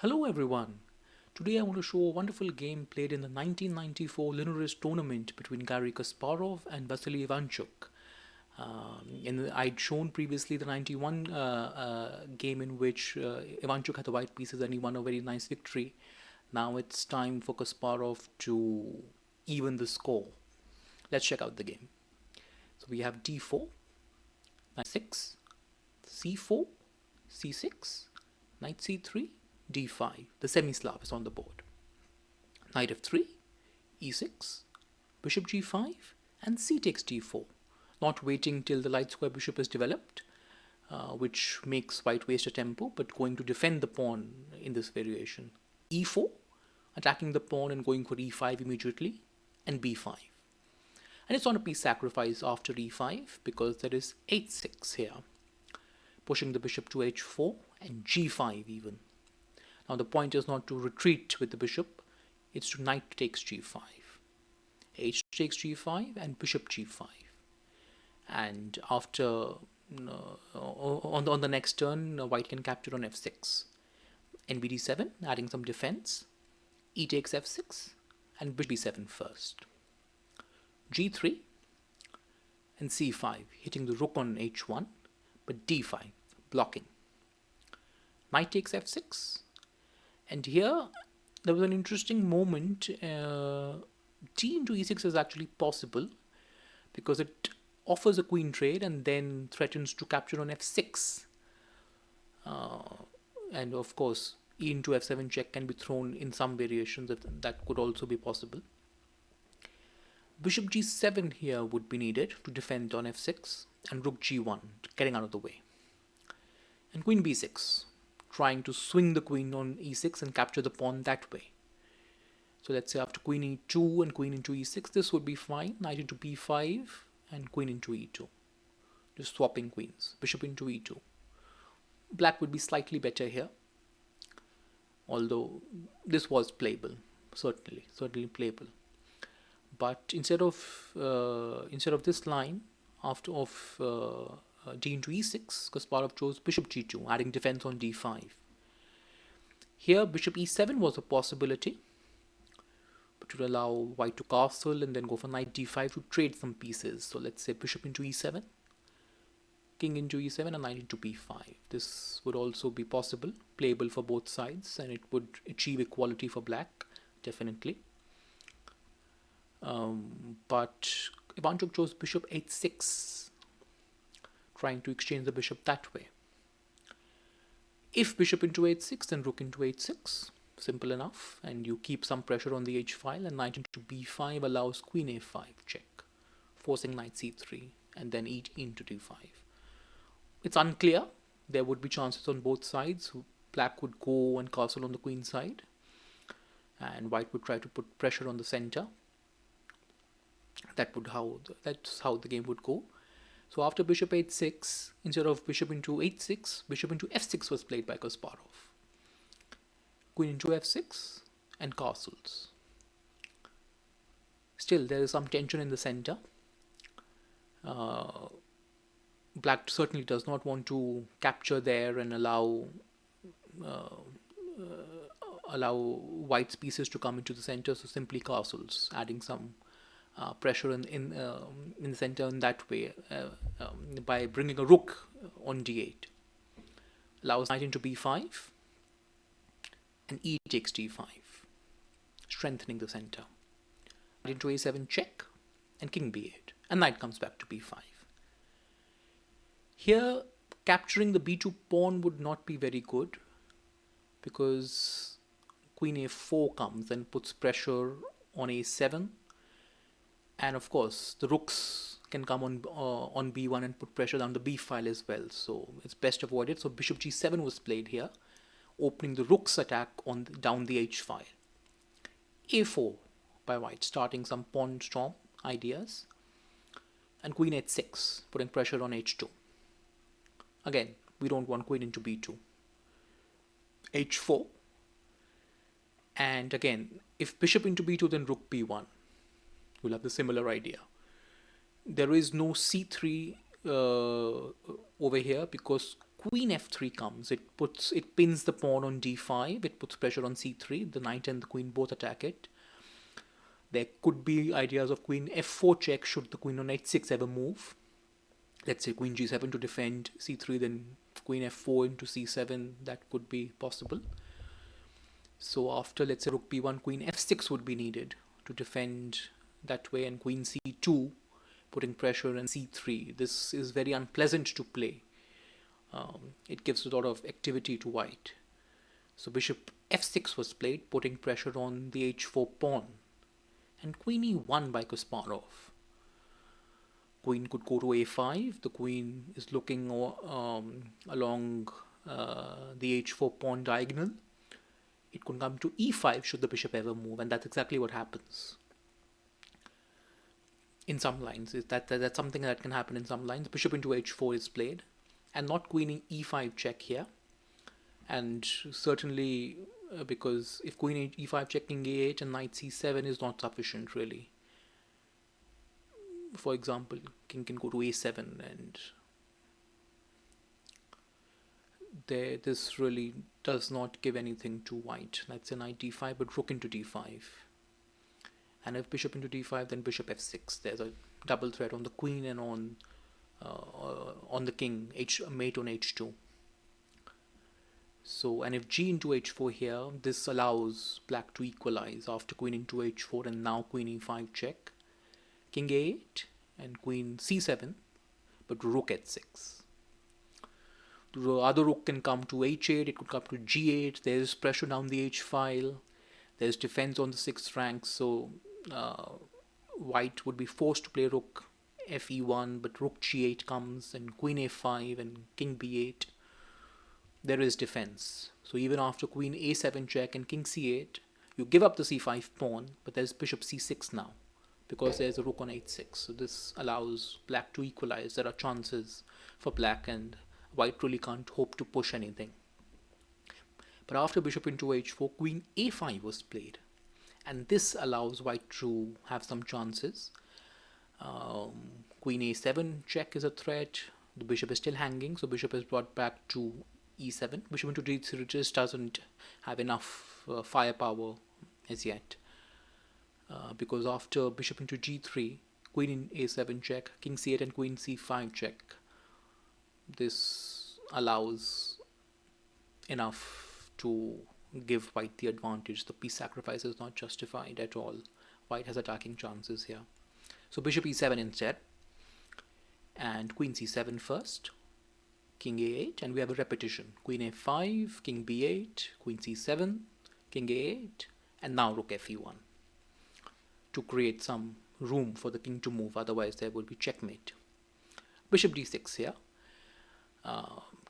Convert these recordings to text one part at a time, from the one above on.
Hello everyone. Today I want to show a wonderful game played in the 1994 Linares tournament between Garry Kasparov and Vasyl Ivanchuk. I'd shown previously the 91 game in which Ivanchuk had the white pieces and he won a very nice victory. Now it's time for Kasparov to even the score. Let's check out the game. So we have d4, knight 6, c4, c6, knight c3, d5. The Semi-Slav is on the board. Knight f3, e6, bishop g5, and c takes d4. Not waiting till the light square bishop is developed, which makes white waste a tempo, but going to defend the pawn in this variation. e4, attacking the pawn and going for e5 immediately, and b5. And it's not a piece sacrifice after e5 because there is h6 here, pushing the bishop to h4 and g5 even. Now the point is not to retreat with the bishop, it's to knight takes g5, h takes g5 and bishop g5. And after on the next turn, white can capture on f6. nbd7, adding some defense, e takes f6 and bishop b7 first. g3 and c5, hitting the rook on h1, but d5, blocking. Knight takes f6. And here, there was an interesting moment. D into e6 is actually possible because it offers a queen trade and then threatens to capture on f6. And of course, e into f7 check can be thrown in some variations. That could also be possible. Bishop g7 here would be needed to defend on f6 and rook g1, getting out of the way. And queen b6. Trying to swing the queen on e6 and capture the pawn that way. So let's say after queen e2 and queen into e6, this would be fine. Knight into b5 and queen into e2. Just swapping queens. Bishop into e2. Black would be slightly better here, although this was playable, certainly playable. But instead of this line of d into e6, Kasparov chose bishop g2, adding defense on d5. Here, bishop e7 was a possibility, but would allow white to castle and then go for knight d5 to trade some pieces. So let's say bishop into e7, king into e7, and knight into b5. This would also be possible, playable for both sides, and it would achieve equality for black, definitely. But Ivanchuk chose bishop h6, trying to exchange the bishop that way. If bishop into h6, then rook into h6, simple enough, and you keep some pressure on the h file, and knight into b5 allows queen a5 check, forcing knight c3, and then e into d5. It's unclear. There would be chances on both sides. Black would go and castle on the queen side, and white would try to put pressure on the center. That's how the game would go. So after bishop h6, instead of bishop into h6, bishop into f6 was played by Kasparov. Queen into f6 and castles. Still, there is some tension in the center. Black certainly does not want to capture there and allow white's pieces to come into the center, so simply castles, adding some pressure in the center in that way by bringing a rook on d8. Allows knight into b5 and e takes d5, strengthening the center. Knight into a7 check and king b8, and knight comes back to b5. Here, capturing the b2 pawn would not be very good because queen a4 comes and puts pressure on a7. And of course, the rooks can come on b1 and put pressure down the b file as well. So it's best avoided. So bishop g7 was played here, opening the rook's attack down the h file. a4 by white, starting some pawn storm ideas. And queen h6, putting pressure on h2. Again, we don't want queen into b2. h4. And again, if bishop into b2, then rook b1. We'll have the similar idea. There is no c3 over here because queen f3 comes, it pins the pawn on d5, it puts pressure on c3, the knight and the queen both attack it. There could be ideas of queen f4 check should the queen on h6 ever move. Let's say queen g7 to defend c3, then queen f4 into c7, that could be possible. So after, let's say, rook b1, queen f6 would be needed to defend that way, and queen c2, putting pressure on c3. This is very unpleasant to play. It gives a lot of activity to white. So bishop f6 was played, putting pressure on the h4 pawn. And queen e1 by Kasparov. Queen could go to a5. The queen is looking along the h4 pawn diagonal. It could come to e5 should the bishop ever move, and that's exactly what happens in some lines. That's something that can happen in some lines. Bishop into h4 is played, and not queen e5 check here. And certainly because if queen e5 check, king a8 and knight c7 is not sufficient really. For example, king can go to a7, and this really does not give anything to white. Let's say knight d5, but rook into d5. And if bishop into d5, then bishop f6. There's a double threat on the queen and on the king, mate on h2. So, and if g into h4 here, this allows black to equalize after queen into h4 and now queen e5 check. King a8 and queen c7, but rook h6. The other rook can come to h8, it could come to g8. There's pressure down the h file. There's defense on the 6th rank, so white would be forced to play rook fe1, but rook g8 comes, and queen a5 and king b8. There is defense. So even after queen a7 check and king c8, you give up the c5 pawn, but there's bishop c6 now, because there's a rook on h6. So this allows black to equalize. There are chances for black, and white really can't hope to push anything. But after bishop into h4, queen a5 was played, and this allows white to have some chances. Queen a7 check is a threat. The bishop is still hanging, so bishop is brought back to e7. Bishop into d3 just doesn't have enough firepower as yet, because after bishop into g3, queen in a7 check, king c8 and queen c5 check, this allows enough to give white the advantage. The piece sacrifice is not justified at all. White has attacking chances here. So bishop e7 instead, and queen c7 first, king a8, and we have a repetition. Queen a5, king b8, queen c7, king a8, and now rook fe1 to create some room for the king to move, otherwise there will be checkmate. Bishop d6 here,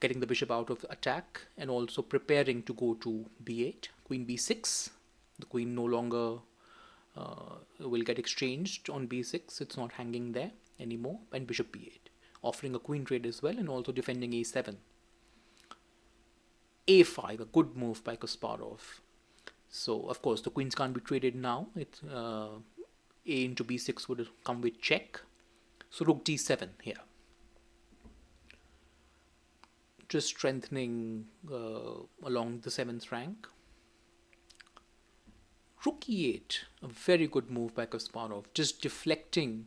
getting the bishop out of attack and also preparing to go to b8. Queen b6, the queen no longer will get exchanged on b6, it's not hanging there anymore, and bishop b8, offering a queen trade as well and also defending a7. a5, a good move by Kasparov. So of course the queens can't be traded now. A into b6 would come with check. So rook d7 here, just strengthening along the 7th rank. Rook e8, a very good move by Kasparov, just deflecting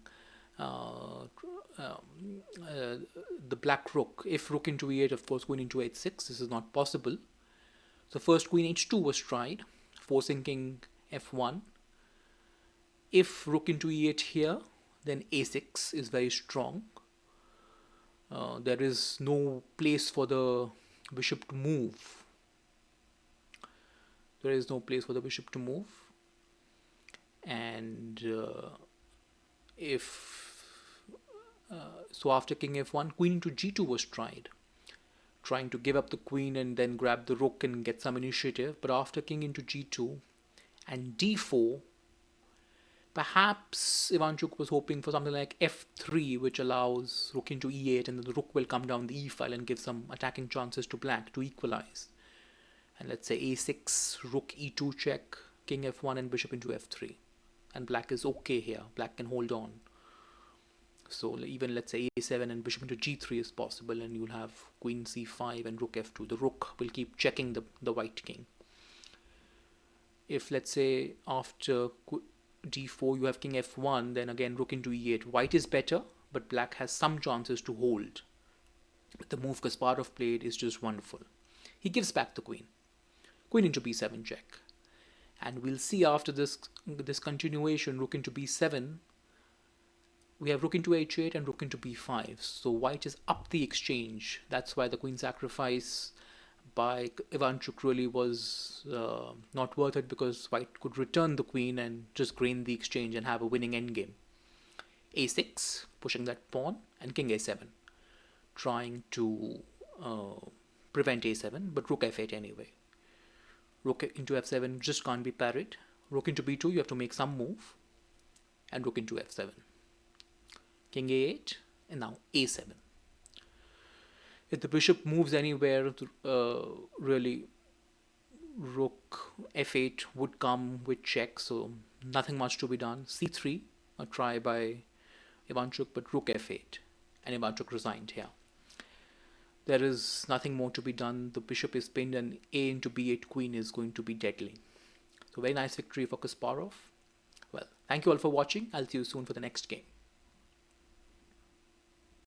the black rook. If rook into e8, of course queen into h6, this is not possible. So first queen h2 was tried, forcing king f1. If rook into e8 here, then a6 is very strong. There is no place for the bishop to move. There is no place for the bishop to move. And so after king f1, queen into g2 was tried, trying to give up the queen and then grab the rook and get some initiative. But after king into g2 and d4, perhaps Ivanchuk was hoping for something like f3, which allows rook into e8, and then the rook will come down the e file and give some attacking chances to black to equalize. And let's say a6, rook e2 check, king f1 and bishop into f3. And black is okay here. Black can hold on. So even let's say a7 and bishop into g3 is possible, and you'll have queen c5 and rook f2. The rook will keep checking the white king. If let's say after d4 you have king f1, then again rook into e8. White is better, but black has some chances to hold. But the move Kasparov played is just wonderful. He gives back the queen. Queen into b7 check. And we'll see after this continuation, rook into b7, we have rook into h8 and rook into b5. So white is up the exchange. That's why the queen sacrifice by Ivanchuk really was not worth it, because white could return the queen and just gain the exchange and have a winning endgame. a6, pushing that pawn, and king a7, trying to prevent a7, but rook f8 anyway. Rook into f7 just can't be parried. Rook into b2, you have to make some move, and rook into f7. King a8, and now a7. If the bishop moves anywhere, really rook f8 would come with check, so nothing much to be done. c3, a try by Ivanchuk, but rook f8, and Ivanchuk resigned here. There is nothing more to be done. The bishop is pinned, and a into b8 queen is going to be deadly. So very nice victory for Kasparov. Well, thank you all for watching. I'll see you soon for the next game.